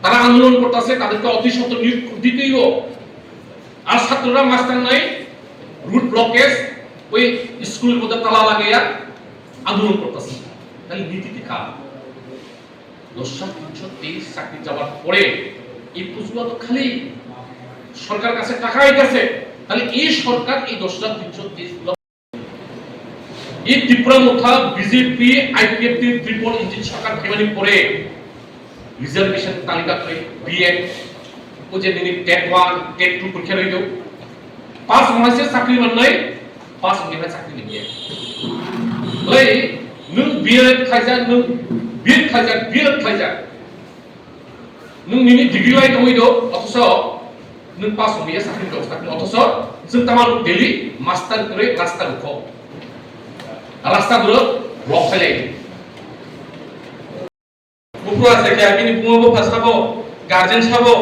তারা আন্দোলন করতেছে, তাদেরকে অতি সত্ত্বর নিয়োগ দিতেই হোক। আর ছাত্ররা মাস্টার নাই রুট ব্লকেজ ওই স্কুলের মধ্যে তালা লাগাইয়া আন্দোলন করতেছে। তাহলে নীতিতে কার? 10,323 চাকরি যাওয়ার পরে এই পুঁজিগুলো তো খালি সরকার কাছে টাকা আইতেছে। তাহলে এই সরকার এই 10,323 গুলো এই ত্রিপুরা মুথা বিজেপি আইপিএফটি ট্রিপল ইঞ্জিন সরকার ফেমানি পরে রিজার্ভেশন তালিকা করে বিএড ও যে দিনে টেট 1 টেট 2 পরীক্ষা রইল পাস হইছে চাকরি মানলাই পাস হইছে চাকরি নিয়ে লই নং বিএড খাইজা নং বিএড খাইজা নং নিনি ডিগ্রি লাই দইdo অথচ নং পাস হইছে চাকরি ব্যবস্থা অথচ जों তামাল ডেলি মাস্টার করে রাস্তা রুখো রাস্তা দূর ব্লক খাইলাই বুকু আছে কি আপনি বুমবো ফাসাবো গার্জেন সাবো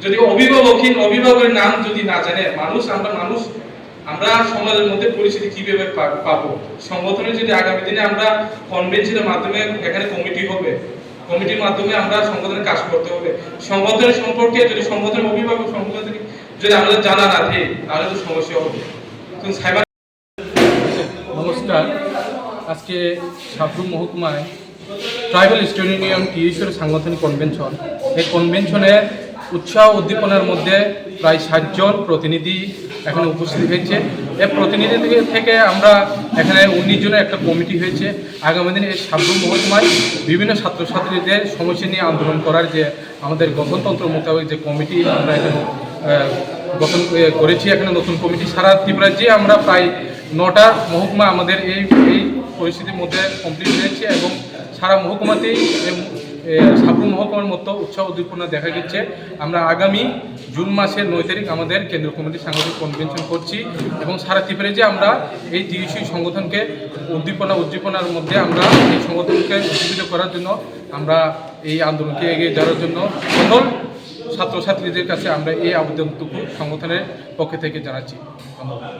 যদি অভিভাবকের নাম যদি না জানে আমরা সমাজের মধ্যে পরিস্থিতি কিভাবে পাবো। সংগঠনের যদি আগামী দিনে আমরা কনভেনশনের মাধ্যমে এখানে কমিটি হবে, কমিটির মাধ্যমে আমরা সংগঠনের কাজ করতে হবে। সংগঠনের সম্পর্কে যদি সংগঠনের অভিভাবক সংগঠন যদি আমাদের জানা না থাকে তাহলে তো সমস্যা হবে। নমস্কার, আজকে সাবরুম মহকুমায় ট্রাইবাল স্টুডেন্ট ইউনিয়ন টিইউসির সাংগঠনিক কনভেনশন। এই কনভেনশনের উৎসাহ উদ্দীপনার মধ্যে প্রায় 60 জন প্রতিনিধি এখানে উপস্থিত হয়েছে। এই প্রতিনিধি থেকে আমরা এখানে 19 জনের একটা কমিটি হয়েছে। আগামী দিনে এই সাবরুম মহকুমায় বিভিন্ন ছাত্রছাত্রীদের সমস্যা নিয়ে আন্দোলন করার যে আমাদের গঠনতন্ত্র মোতাবেক যে কমিটি আমরা এখানে গঠন করেছি, এখানে নতুন কমিটি সারা ত্রিপুরার যে আমরা প্রায় 9টা মহকুমা আমাদের এই পরিস্থিতির মধ্যে কমপ্লিট হয়েছে এবং সারা মহকুমাতেই সাবরুম মহকুমার মতো উৎসাহ উদ্দীপনা দেখা গেছে। আমরা আগামী জুন মাসের 9 তারিখ আমাদের কেন্দ্রীয় কমিটির সাংগঠনিক কনভেনশন করছি এবং সারা ত্রিপুরায় যে আমরা এই টিইউসি সংগঠনকে উদ্দীপনার মধ্যে আমরা এই সংগঠনকে উজ্জীবিত করার জন্য আমরা এই আন্দোলনকে এগিয়ে যাওয়ার জন্য সকল ছাত্রছাত্রীদের কাছে আমরা এই আবেদনটুকু সংগঠনের পক্ষ থেকে জানাচ্ছি। ধন্যবাদ।